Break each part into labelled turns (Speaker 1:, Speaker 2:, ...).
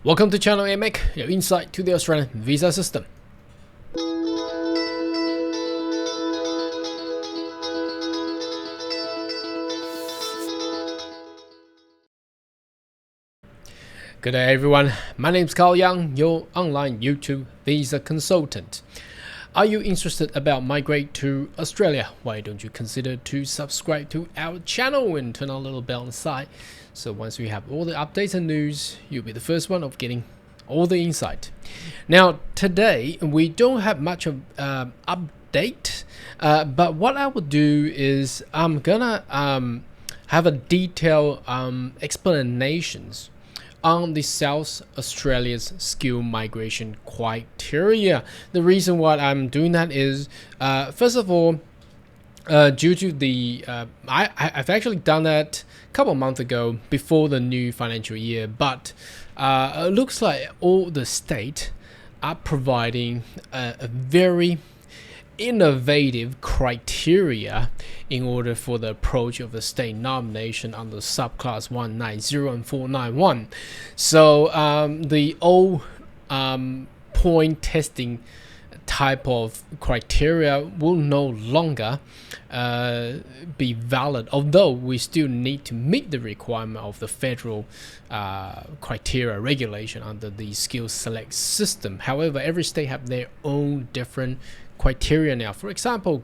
Speaker 1: Welcome to Channel AMEC, your insight to the Australian visa system. Good day everyone, my name is Carl Young, your online YouTube visa consultant. Are you interested about migrate to Australia? Why don't you consider to subscribe to our channel and turn on a little bell on the side. So once we have all the updates and news, you'll be the first one of getting all the insight. Now today we don't have much of update, but what I will do is I'm gonna have a detailed explanations on the South Australia's skill migration criteria. The reason why I'm doing that is, first of all, due to the I've actually done that a couple of months ago before the new financial year, but it looks like all the state are providing a very innovative criteria in order for the approach of the state nomination under subclass 190 and 491. So the old point testing type of criteria will no longer be valid, although we still need to meet the requirement of the federal criteria regulation under the skill select system. However, every state have their own different criteria now. For example,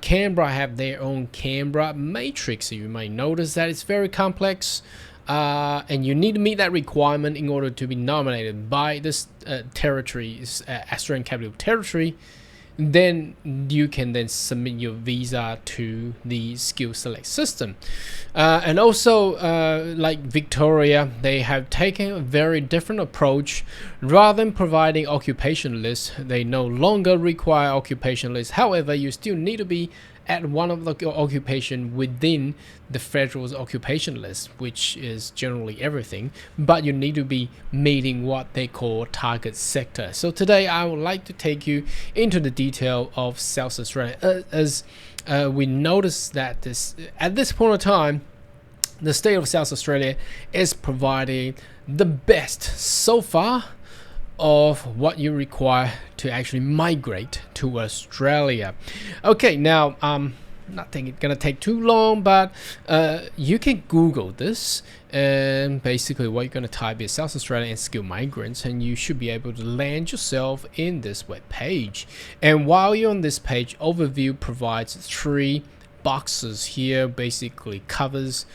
Speaker 1: Canberra have their own Canberra matrix. You might notice that it's very complex, and you need to meet that requirement in order to be nominated by this territory's Australian Capital Territory. Then you can then submit your visa to the skill select system. And also like Victoria, they have taken a very different approach. Rather than providing occupation lists, they no longer require occupation lists. However, you still need to be at one of the occupation within the federal's occupation list, which is generally everything, but you need to be meeting what they call target sector. So today I would like to take you into the detail of South Australia, as we notice that at this point of time, the state of South Australia is providing the best so far of what you require to actually migrate to Australia. Okay, now not think it's gonna take too long, but you can Google this, and basically what you're gonna type is South Australia and skill migrants, and you should be able to land yourself in this web page. And while you're on this page, overview provides 3 boxes here, basically covers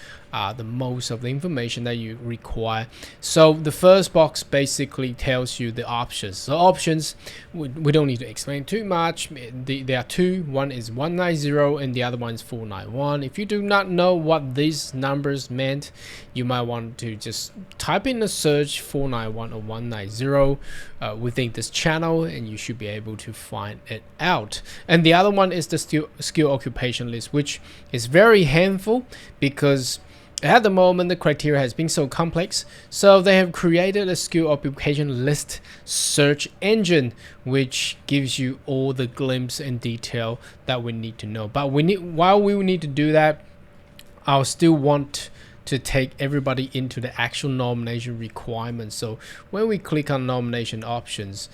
Speaker 1: the most of the information that you require. So the first box basically tells you the options. So options, we don't need to explain too much. There are 2. One is 190 and the other one is 491. If you do not know what these numbers meant, you might want to just type in a search 491 or 190 within this channel, and you should be able to find it out. And the other one is the skill occupation list, which is very handful because at the moment the criteria has been so complex, so they have created a skill occupation list search engine which gives you all the glimpse and detail that we need to know. But while we need to do that, I'll still want to take everybody into the actual nomination requirements. So when we click on nomination options,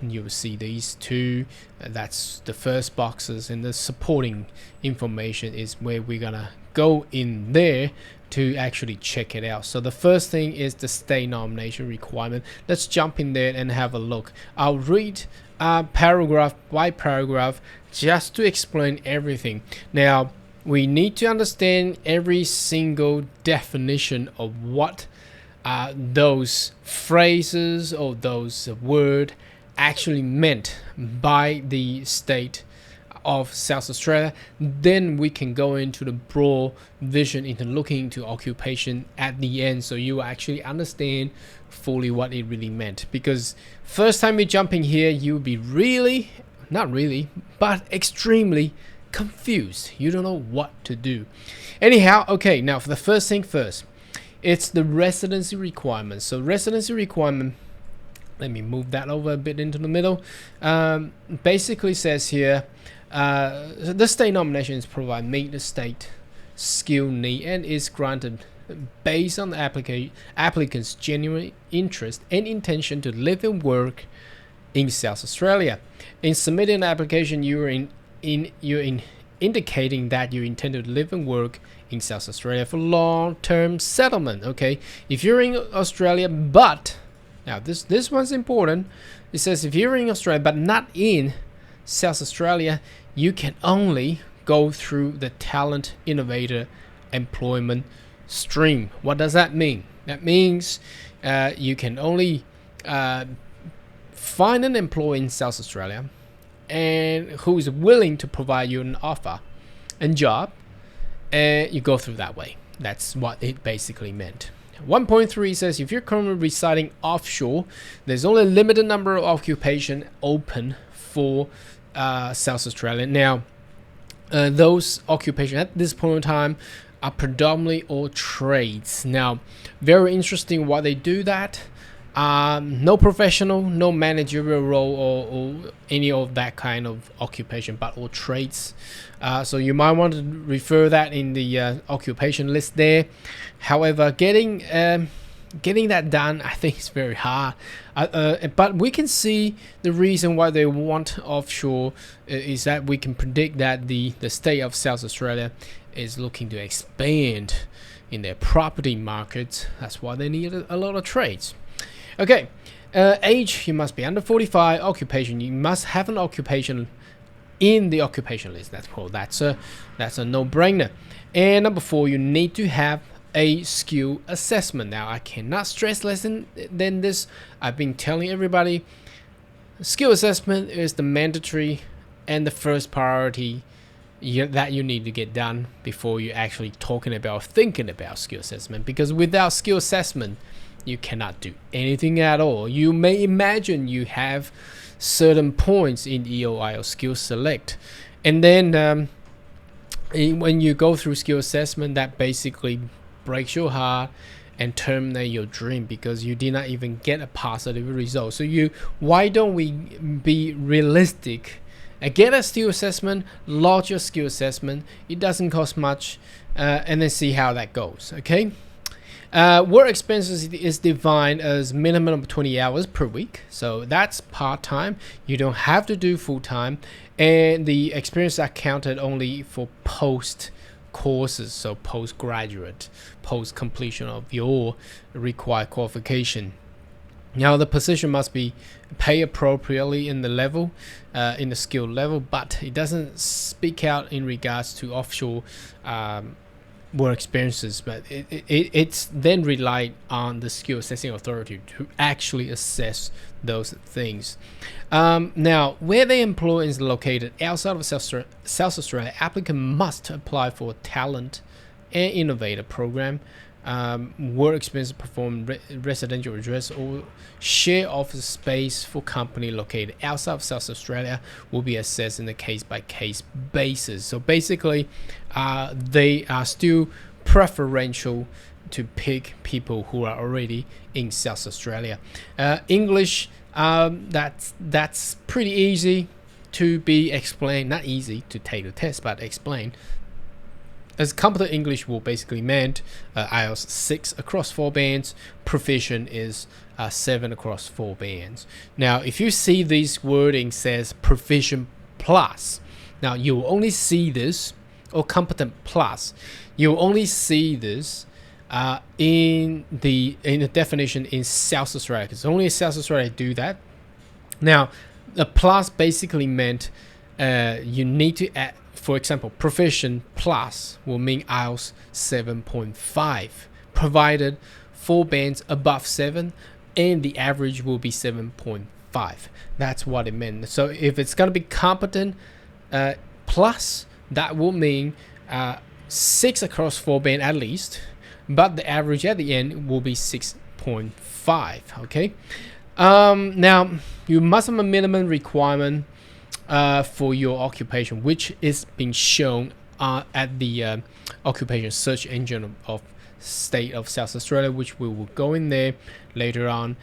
Speaker 1: you'll see these 2. That's the first boxes, and the supporting information is where we're gonna go in there to actually check it out. So the first thing is the state nomination requirement. Let's jump in there and have a look. I'll read paragraph by paragraph just to explain everything. Now we need to understand every single definition of what those phrases or those words actually meant by the state of South Australia. Then we can go into the broad vision into looking into occupation at the end, so you actually understand fully what it really meant. Because first time you jump in here, you'll be not really, but extremely confused. You don't know what to do. Anyhow, okay, now for the first thing first, it's the residency requirements. So residency requirement, let me move that over a bit into the middle. Basically says here, the state nominations provide meet the state skill need and is granted based on the applicant's genuine interest and intention to live and work in South Australia. In submitting an application, you're indicating that you intend to live and work in South Australia for long-term settlement. Okay, if you're in Australia, but now this one's important. It says if you're in Australia but not in South Australia, you can only go through the Talent Innovator employment stream. What does that mean? That means you can only find an employee in South Australia and who is willing to provide you an offer and job, and you go through that way. That's what it basically meant. 1.3 says if you're currently residing offshore, there's only a limited number of occupation open for South Australia. Now, those occupations at this point in time are predominantly all trades. Now, very interesting why they do that. No professional, no managerial role or any of that kind of occupation, but all trades. So you might want to refer that in the occupation list there. However, getting that done, I think is very hard. But we can see the reason why they want offshore is that we can predict that the state of South Australia is looking to expand in their property markets. That's why they need a lot of trades. Okay, age, you must be under 45. Occupation, you must have an occupation in the occupation list. That's a no-brainer. And number 4, you need to have a skill assessment. Now, I cannot stress less than this. I've been telling everybody, skill assessment is the mandatory and the first priority that you need to get done before you're actually thinking about skill assessment. Because without skill assessment, you cannot do anything at all. You may imagine you have certain points in EOIL skill select, and then when you go through skill assessment, that basically breaks your heart and terminate your dream because you did not even get a positive result. So why don't we be realistic and get a skill assessment, lodge your skill assessment, it doesn't cost much, and then see how that goes. Okay. Work expenses is defined as minimum of 20 hours per week, so that's part-time. You don't have to do full-time, and the experience are counted only for post courses, so postgraduate, post completion of your required qualification. Now, the position must be paid appropriately in the level, in the skill level, but it doesn't speak out in regards to offshore work experiences, but it's then relied on the skill assessing authority to actually assess those things. Now, where the employer is located outside of South Australia, applicant must apply for a Talent and Innovator program. Work experience perform residential address or share office space for company located outside of South Australia will be assessed in a case-by-case basis. So basically, they are still preferential to pick people who are already in South Australia. English, that's pretty easy to be explained. Not easy to take the test, but explain. As competent English will basically meant IELTS 6 across 4 bands, proficient is 7 across 4 bands. Now, if you see this wording says proficient plus, now you will only see this, or competent plus, you will only see this in the definition in South Australia, because only South Australia do that. Now, the plus basically meant you need to add. For example, proficient plus will mean IELTS 7.5, provided 4 bands above 7, and the average will be 7.5. That's what it meant. So if it's going to be competent plus, that will mean 6 across 4 band at least, but the average at the end will be 6.5. Okay. Now, you must have a minimum requirement for your occupation, which is being shown at the occupation search engine of state of South Australia, which we will go in there later on.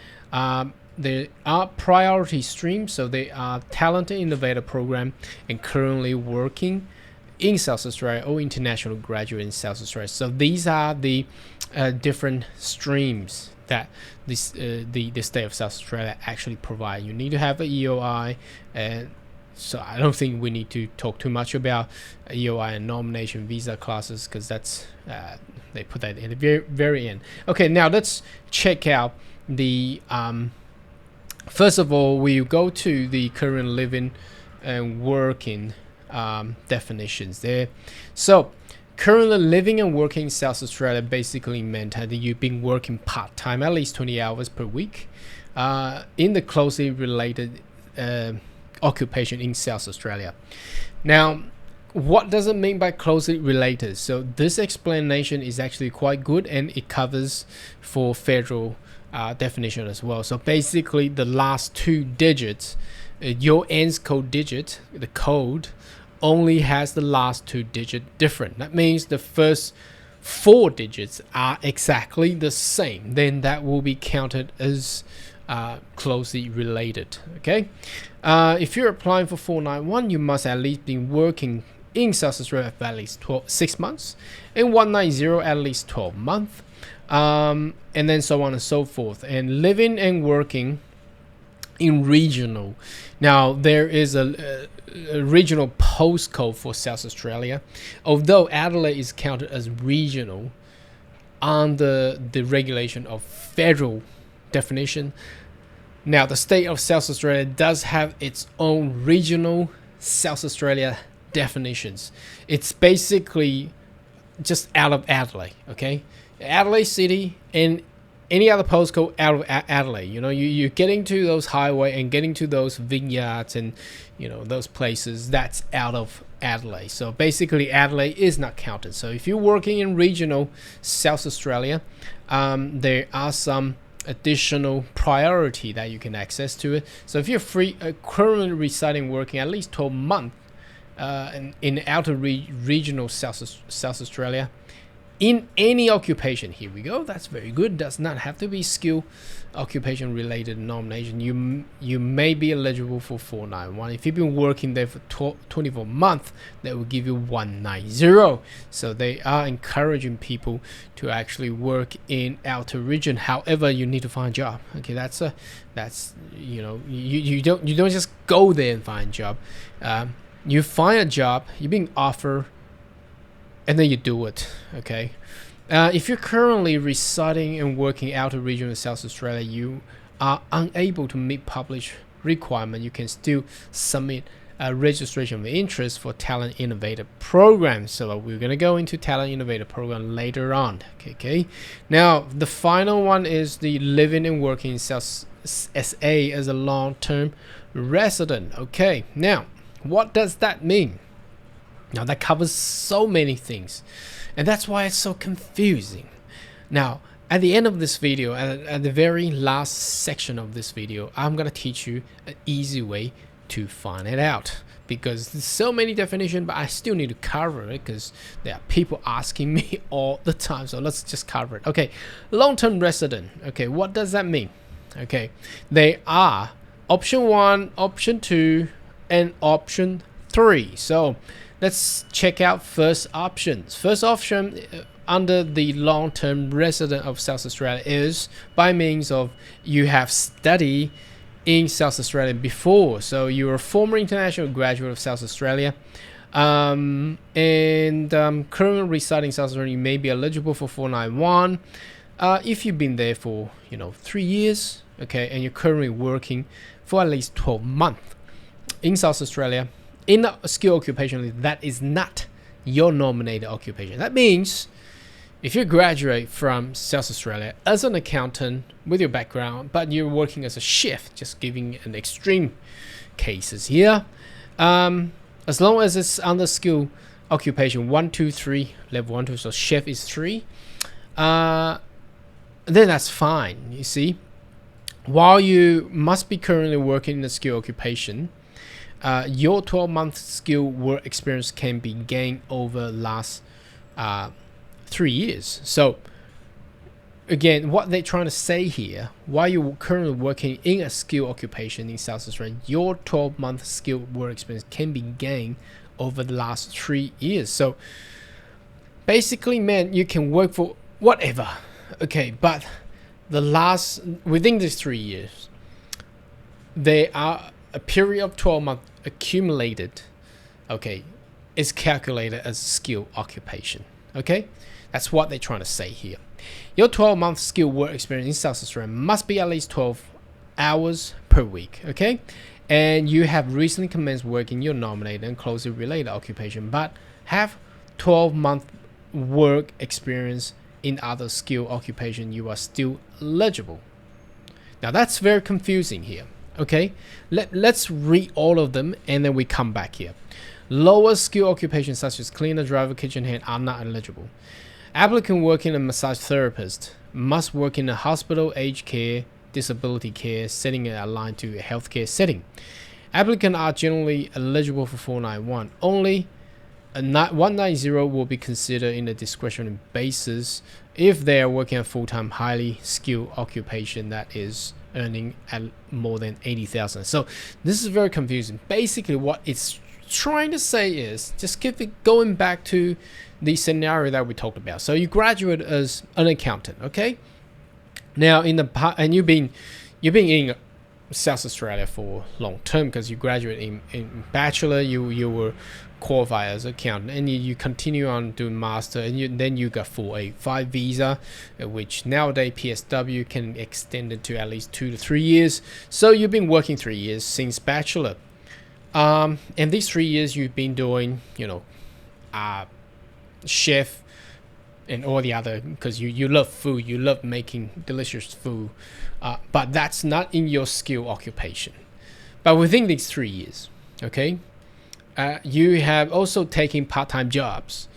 Speaker 1: There are priority streams, so they are Talent and Innovator program and currently working in South Australia or international graduate in South Australia. So these are the different streams that the state of South Australia actually provide. You need to have a EOI, and so I don't think we need to talk too much about EOI and nomination visa classes, because that's they put that in the very end. Okay, now let's check out the first of all, we go to the current living and working definitions there. So currently living and working in South Australia basically meant that you've been working part-time, at least 20 hours per week, in the closely related occupation in South Australia. Now, what does it mean by closely related? So this explanation is actually quite good, and it covers for federal definition as well. So basically the last 2 digits, your ends code digit, the code only has the last 2 digits different. That means the first 4 digits are exactly the same. Then that will be counted as closely related. Okay, if you're applying for 491, you must at least be working in South Australia for at least 6 months, and 190 at least 12 months, and then so on and so forth. And living and working in regional. Now there is a regional postcode for South Australia, although Adelaide is counted as regional under the regulation of federal definition. Now the state of South Australia does have its own regional South Australia definitions. It's basically just out of Adelaide. Okay, Adelaide City and any other postcode out of Adelaide. You know, you're getting to those highway and getting to those vineyards and, you know, those places, that's out of Adelaide. So basically Adelaide is not counted. So if you're working in regional South Australia, there are some additional priority that you can access to it. So if you're currently residing, working at least 12 months in outer regional South Australia, in any occupation, here we go, that's very good, does not have to be skill occupation related nomination, you may be eligible for 491. If you've been working there for 24 months, that will give you 190. So they are encouraging people to actually work in outer region. However, you need to find a job. Okay, that's you know, you don't just go there and find a job. You find a job, you're being offered, and then you do it. Okay, if you're currently residing and working out of region of South Australia, you are unable to meet published requirement, you can still submit a registration of interest for Talent Innovator program. So we're going to go into Talent Innovator program later on. Okay, now the final one is the living and working in South SA as a long-term resident. Okay, now what does that mean? Now that covers so many things, and that's why it's so confusing. Now at the end of this video, at the very last section of this video, I'm gonna teach you an easy way to find it out, because there's so many definitions, but I still need to cover it because there are people asking me all the time. So let's just cover it. Okay, long-term resident. Okay, what does that mean? Okay, they are option 1, option 2, and option 3. So let's check out first options. First option under the long-term resident of South Australia is by means of you have studied in South Australia before. So you're a former international graduate of South Australia, and currently residing in South Australia, you may be eligible for 491 if you've been there for 3 years. Okay, and you're currently working for at least 12 months in South Australia in a skill occupation that is not your nominated occupation. That means if you graduate from South Australia as an accountant with your background, but you're working as a chef, just giving an extreme cases here, as long as it's under skill occupation 1, 2, 3, level 1, 2, so chef is 3, then that's fine. You see, while you must be currently working in a skill occupation, your 12-month skill work experience can be gained over the last 3 years. So again, what they're trying to say here, while you're currently working in a skill occupation in South Australia, your 12-month skill work experience can be gained over the last 3 years. So basically, man, you can work for whatever. Okay, but within these 3 years, there are a period of 12 months accumulated. Okay, is calculated as skill occupation. Okay, that's what they're trying to say here. Your 12-month skill work experience in South Australia must be at least 12 hours per week. Okay, and you have recently commenced work in your nominated and closely related occupation, but have 12-month work experience in other skill occupation, you are still eligible. Now that's very confusing here. Okay, let's read all of them and then we come back here. Lower skill occupations such as cleaner, driver, kitchen hand are not eligible. Applicant working as a massage therapist must work in a hospital, aged care, disability care setting aligned to a healthcare setting. Applicants are generally eligible for 491. Only 190 will be considered in a discretionary basis if they are working a full-time, highly skilled occupation that is earning at more than 80,000. So this is very confusing. Basically, what it's trying to say is just keep it going back to the scenario that we talked about. So you graduate as an accountant, okay? Now and you've been in South Australia for long term because you graduate in bachelor, you were qualified as accountant, and you continue on doing master, and then you got 485 visa, which nowadays PSW can extend it to at least 2 to 3 years. So you've been working 3 years since bachelor, and these 3 years you've been doing, chef and all the other, because you love food, you love making delicious food, but that's not in your skill occupation. But within these 3 years, okay, you have also taken part-time jobs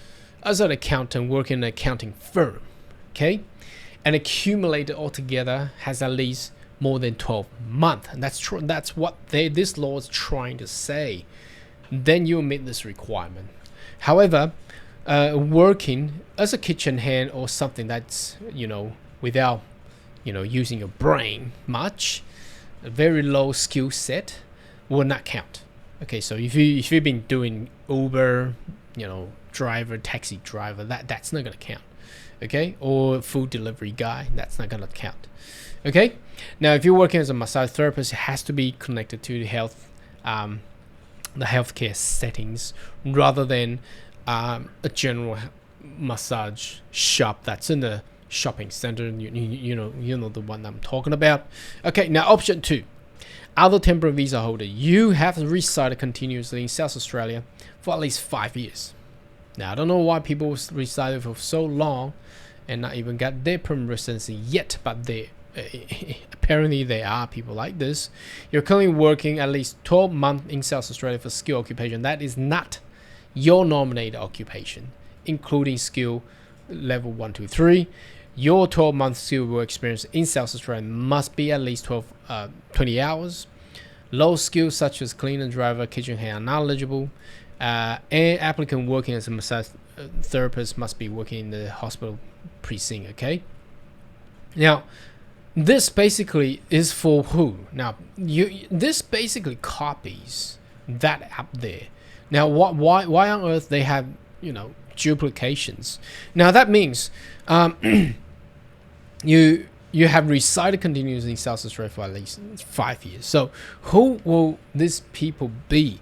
Speaker 1: as an accountant working in an accounting firm, okay, and accumulated altogether has at least more than 12 months. And that's what this law is trying to say. Then you meet this requirement. However, working as a kitchen hand or something that's without using your brain much, a very low skill set will not count. Okay, so if you've been doing Uber, driver, taxi driver, that's not gonna count. Okay, or food delivery guy, that's not gonna count. Okay, now if you're working as a massage therapist, it has to be connected to the healthcare settings rather than a general massage shop that's in the shopping center. You know the one I'm talking about. Okay, now option 2. Other temporary visa holder, you have resided continuously in South Australia for at least 5 years. Now, I don't know why people resided for so long and not even got their permanent residency yet, but apparently there are people like this. You're currently working at least 12 months in South Australia for skill occupation. That is not your nominated occupation, including skill level 1, 2, 3. Your 12-month skill work experience in South Australia must be at least 20 hours. Low skills such as cleaner, driver, kitchen hand are not eligible. And applicant working as a massage therapist must be working in the hospital precinct. Okay. Now, this basically is for who? Now, this basically copies that up there. Now, why on earth they have duplications? Now that means you have resided continuously in South Australia for at least 5 years. So who will these people be?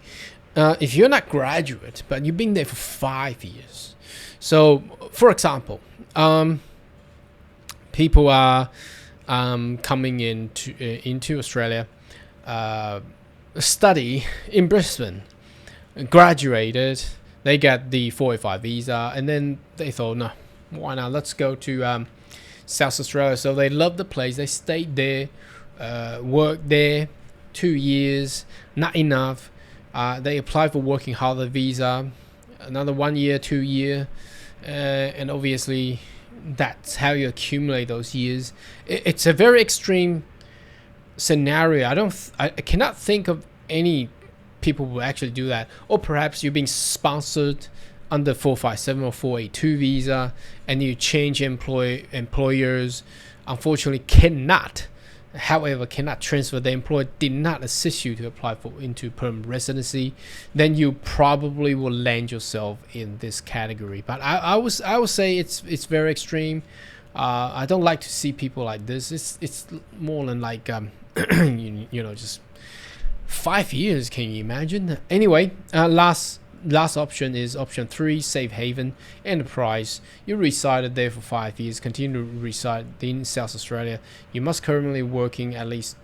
Speaker 1: If you're not graduate, but you've been there for 5 years. So, for example, people are coming into Australia, study in Brisbane, graduated, they got the 485 visa, and then they thought, no, why not? Let's go to South Australia. So they loved the place. They stayed there, worked there 2 years, not enough. They applied for working holiday visa, another 1 year, 2 year, and obviously that's how you accumulate those years. It's a very extreme scenario. I cannot think of any people who actually do that. Or perhaps you're being sponsored under 457 or 482 visa, and you change employers. Unfortunately, cannot transfer. The employer did not assist you to apply into permanent residency. Then you probably will land yourself in this category. But I would say it's very extreme. I don't like to see people like this. It's more than like just 5 years. Can you imagine? Anyway, last option is option 3, safe haven enterprise. You resided there for 5 years, continue to reside in South Australia. You must currently working at least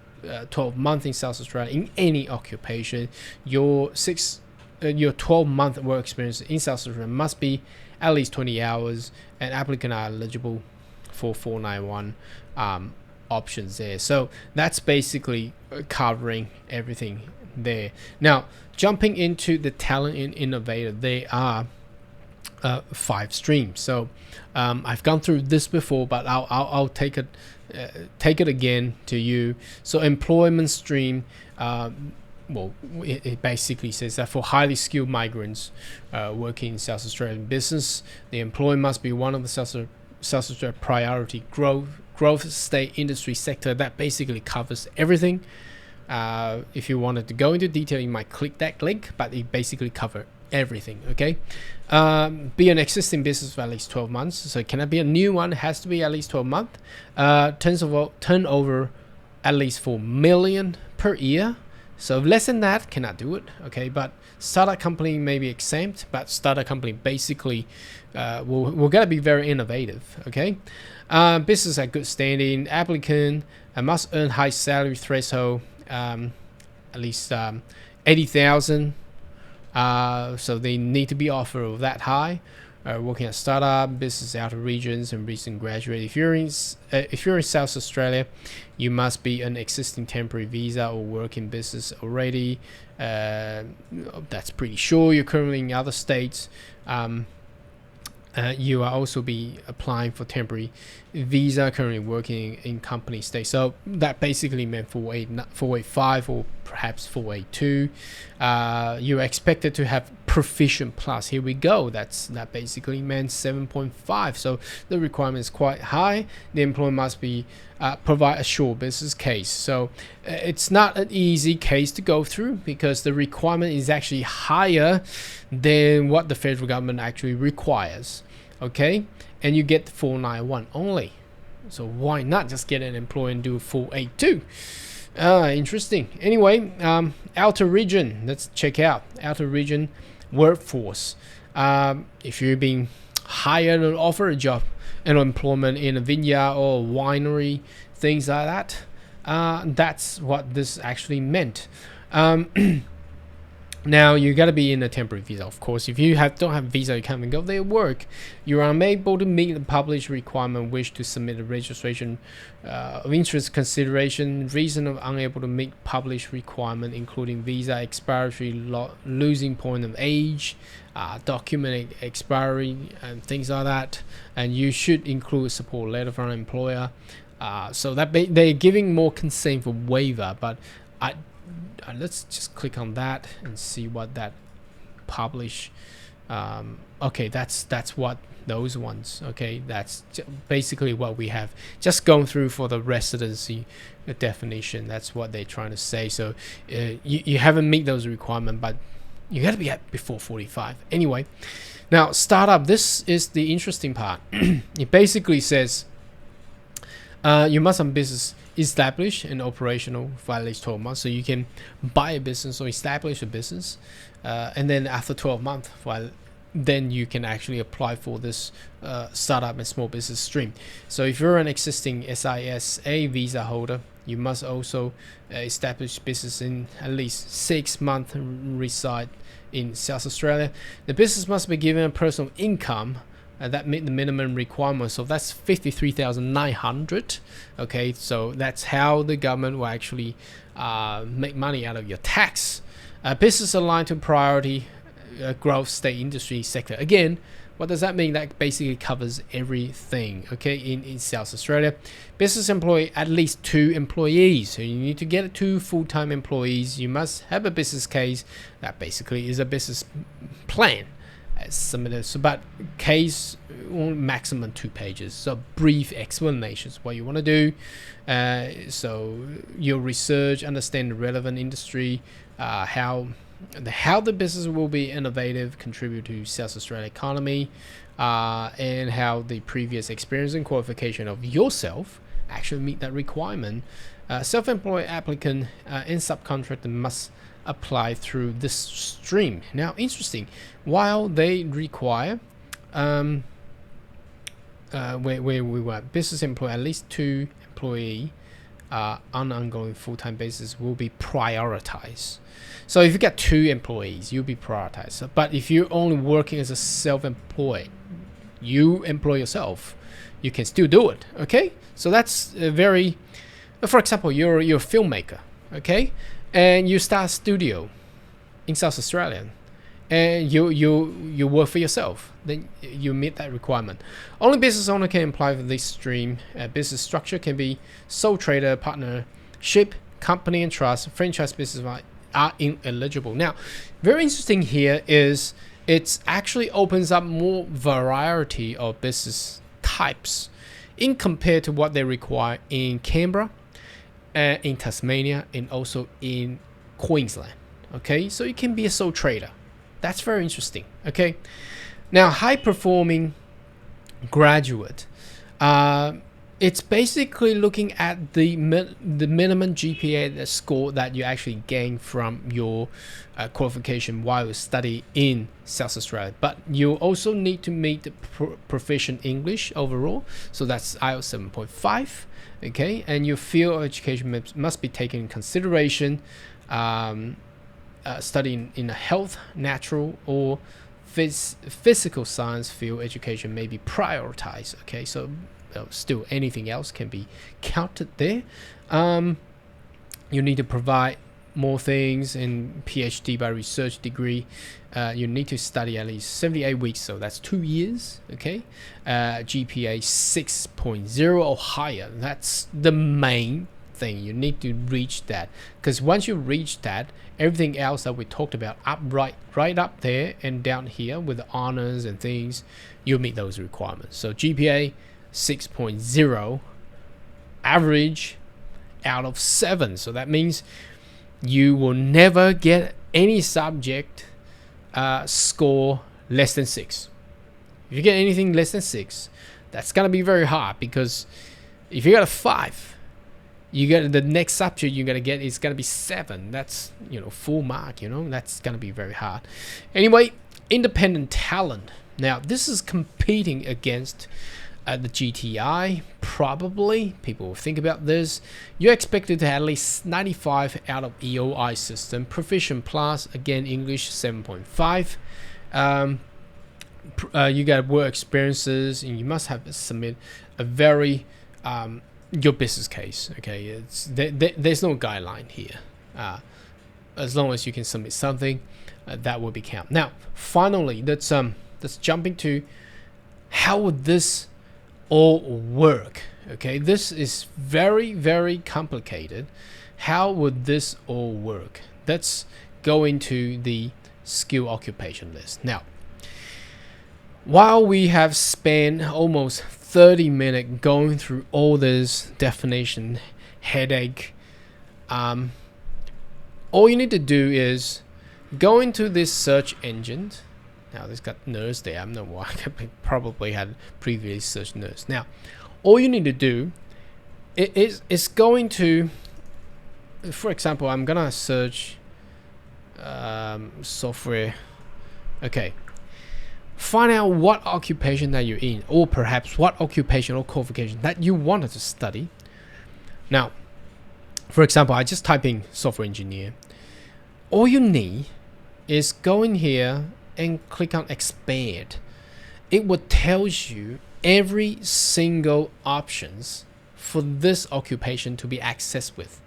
Speaker 1: 12 months in South Australia in any occupation. Your 12-month work experience in South Australia must be at least 20 hours, and applicants are eligible for 491 options there. So that's basically covering everything there. Now, jumping into the talent in Innovator, there are 5 streams. So I've gone through this before, but I'll take it again to you. So employment stream, it basically says that for highly skilled migrants working in South Australian business, the employer must be one of the South Australia priority growth state industry sector. That basically covers everything. If you wanted to go into detail, you might click that link, but it basically covers everything. Okay, be an existing business for at least 12 months. So it cannot be a new one. It has to be at least 12 months. Turnover at least 4 million per year. So less than that, cannot do it. Okay, but startup company may be exempt, but startup company basically we're gonna be very innovative. Okay, business at good standing. Applicant must earn high salary threshold, at least 80,000. So they need to be offered of that high. Working at startup, business out of regions, and recent graduate. If you're in South Australia, you must be an existing temporary visa or working business already. That's pretty sure. You're currently in other states. You are also be applying for temporary visa, currently working in company state. So that basically meant 485 or perhaps 482. You're expected to have proficient plus. Here we go. That basically meant 7.5. So the requirement is quite high. The employer must be provide a short business case. So it's not an easy case to go through because the requirement is actually higher than what the federal government actually requires. Okay, and you get 491 only. So why not just get an employer and do 482? Interesting. Anyway, outer region. Let's check out outer region workforce. If you're being hired or offered a job and employment in a vineyard or winery, things like that, that's what this actually meant. Now you got to be in a temporary visa, of course. If you don't have visa, you can't even go there work. You are unable to meet the published requirement. Wish to submit a registration of interest consideration. Reason of unable to meet published requirement, including visa expiry, losing point of age, document expiry, and things like that. And you should include a support letter from an employer. So that they're giving more consent for waiver, but let's just click on that and see what that publish. Okay, that's what those ones. Okay, that's basically what we have just gone through for the residency definition. That's what they're trying to say. So you haven't meet those requirements, but you got to be at before 45 anyway. Now startup, this is the interesting part. It basically says you must have business established and operational for at least 12 months. So you can buy a business or establish a business, and then after 12 months, then you can actually apply for this startup and small business stream. So if you're an existing SISA visa holder, you must also establish business in at least 6 months, reside in South Australia. The business must be given a personal income that meet the minimum requirement. So that's 53,900. Okay, so that's how the government will actually make money out of your tax. Business aligned to priority growth state industry sector. Again, what does that mean? That basically covers everything. Okay, in South Australia, business employ at least 2 employees. So you need to get 2 full-time employees. You must have a business case. That basically is a business plan submitted. So, but case maximum 2 pages. So brief explanations what you want to do. So your research, understand the relevant industry, how how the business will be innovative, contribute to South Australia economy, and how the previous experience and qualification of yourself actually meet that requirement. Self-employed applicant and subcontractor must apply through this stream. Now, interesting, while they require where we were business employee, at least 2 employee on an ongoing full-time basis will be prioritized. So if you get 2 employees, you'll be prioritized. But if you're only working as a self-employed, you employ yourself, you can still do it. Okay, so that's very. For example, you're a filmmaker, okay, and you start a studio in South Australia, and you work for yourself, then you meet that requirement. Only business owner can apply for this stream. Business structure can be sole trader, partnership, company and trust. Franchise business are ineligible. Now, very interesting here is it actually opens up more variety of business types in compared to what they require in Canberra, in Tasmania, and also in Queensland. Okay, so you can be a sole trader. That's very interesting. Okay, now high performing graduate, it's basically looking at the minimum GPA, the score that you actually gain from your qualification while you study in South Australia. But you also need to meet the proficient English overall, so that's IELTS 7.5. Okay, and your field of education must be taken in consideration. Studying in a health, natural, or physical science field education may be prioritized. Okay, so still anything else can be counted there. You need to provide more things in PhD by research degree. You need to study at least 78 weeks, so that's 2 years. Okay, GPA 6.0 or higher. That's the main thing. You need to reach that, because once you reach that, everything else that we talked about right up there and down here with the honors and things, you meet those requirements. So GPA 6.0 average out of 7. So that means you will never get any subject score less than 6. If you get anything less than 6, that's gonna be very hard, because if you got a 5, you get the next subject you're gonna get is gonna be 7. That's full mark. That's gonna be very hard. Anyway, independent talent. Now this is competing against the GTI. Probably people will think about this. You're expected to have at least 95 out of EOI system, proficient plus, again English 7.5. You got work experiences, and you must have submit a very your business case. Okay, there's no guideline here. As long as you can submit something, that will be count. Now, finally, let's jump into how would this all work. Okay, this is very, very complicated. How would this all work? Let's go into the skill occupation list. Now, while we have spent almost 30 minutes going through all this definition headache, all you need to do is go into this search engine. Now this got nurse there. I don't know why. I probably had previously searched nurse. Now all you need to do is going to, for example, I'm gonna search software. Okay, find out what occupation that you're in, or perhaps what occupation or qualification that you wanted to study. Now, for example, I just type in software engineer. All you need is go in here and click on expand. It will tell you every single options for this occupation to be accessed with.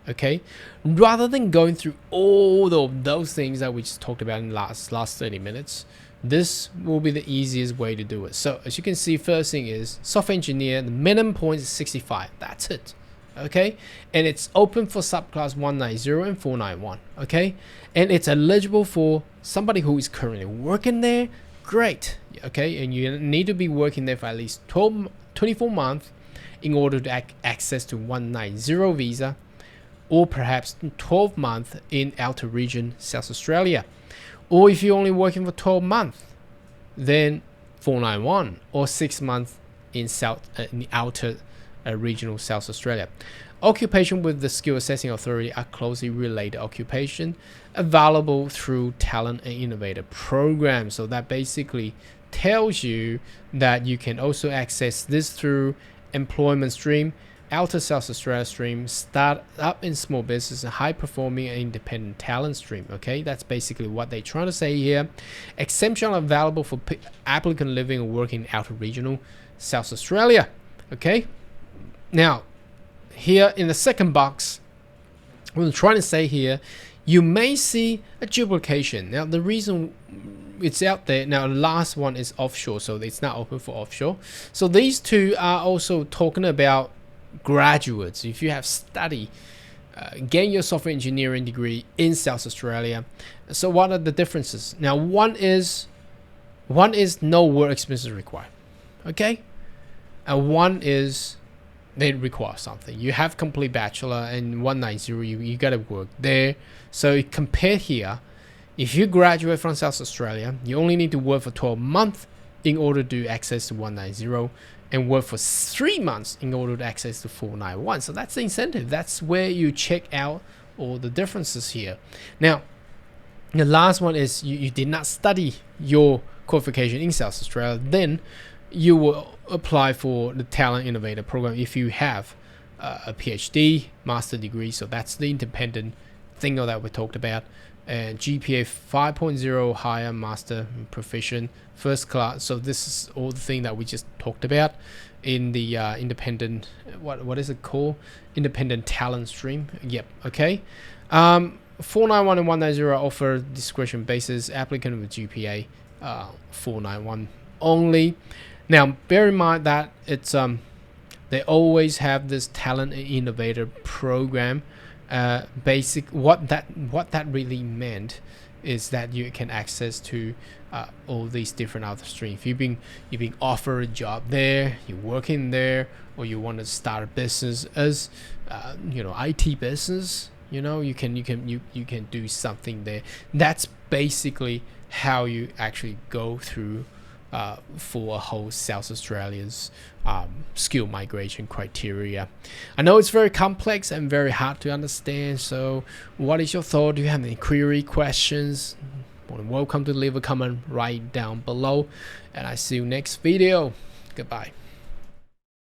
Speaker 1: Okay, rather than going through all of those things that we just talked about in last 30 minutes, this will be the easiest way to do it. So as you can see, first thing is software engineer. The minimum point is 65. That's it. Okay, and it's open for subclass 190 and 491. Okay, and it's eligible for somebody who is currently working there. Great. Okay, and you need to be working there for at least 24 months in order to access to 190 visa, or perhaps 12 months in outer region South Australia. Or if you're only working for 12 months, then 491, or 6 months in the outer regional South Australia. Occupation with the Skill Assessing Authority are closely related occupation available through Talent and Innovator program. So that basically tells you that you can also access this through employment stream, outer South Australia stream, start up in small business, and high performing and independent talent stream. Okay, that's basically what they're trying to say here. Exemption available for applicant living or working in outer regional South Australia. Okay, now here in the second box, what I'm trying to say here, you may see a duplication. Now the reason it's out there, now the last one is offshore, so it's not open for offshore. So these two are also talking about graduates. If you have studied, gain your software engineering degree in South Australia. So what are the differences? Now one is no work experience required. Okay, and one is they require something. You have complete bachelor and 190, you gotta work there. So compare here, if you graduate from South Australia, you only need to work for 12 months in order to access to 190, and work for 3 months in order to access to 491. So that's the incentive. That's where you check out all the differences here. Now, the last one is you did not study your qualification in South Australia, then you will apply for the Talent Innovator program if you have a PhD, master degree. So that's the independent thing that we talked about. And GPA 5.0 higher, master, proficient, first class. So this is all the thing that we just talked about in the independent, what is it called? Independent talent stream. Yep. Okay. 491 and 190 offer discretion basis. Applicant with GPA 491 only. Now, bear in mind that it's they always have this Talent and Innovator program. What that really meant is that you can access to all these different other streams. You've been offered a job there, you're working there, or you want to start a business as IT business. You can do something there. That's basically how you actually go through for a whole South Australia's skill migration criteria. I know it's very complex and very hard to understand, so what is your thought? Do you have any query, questions? More than welcome to leave a comment right down below, and I see you next video. Goodbye.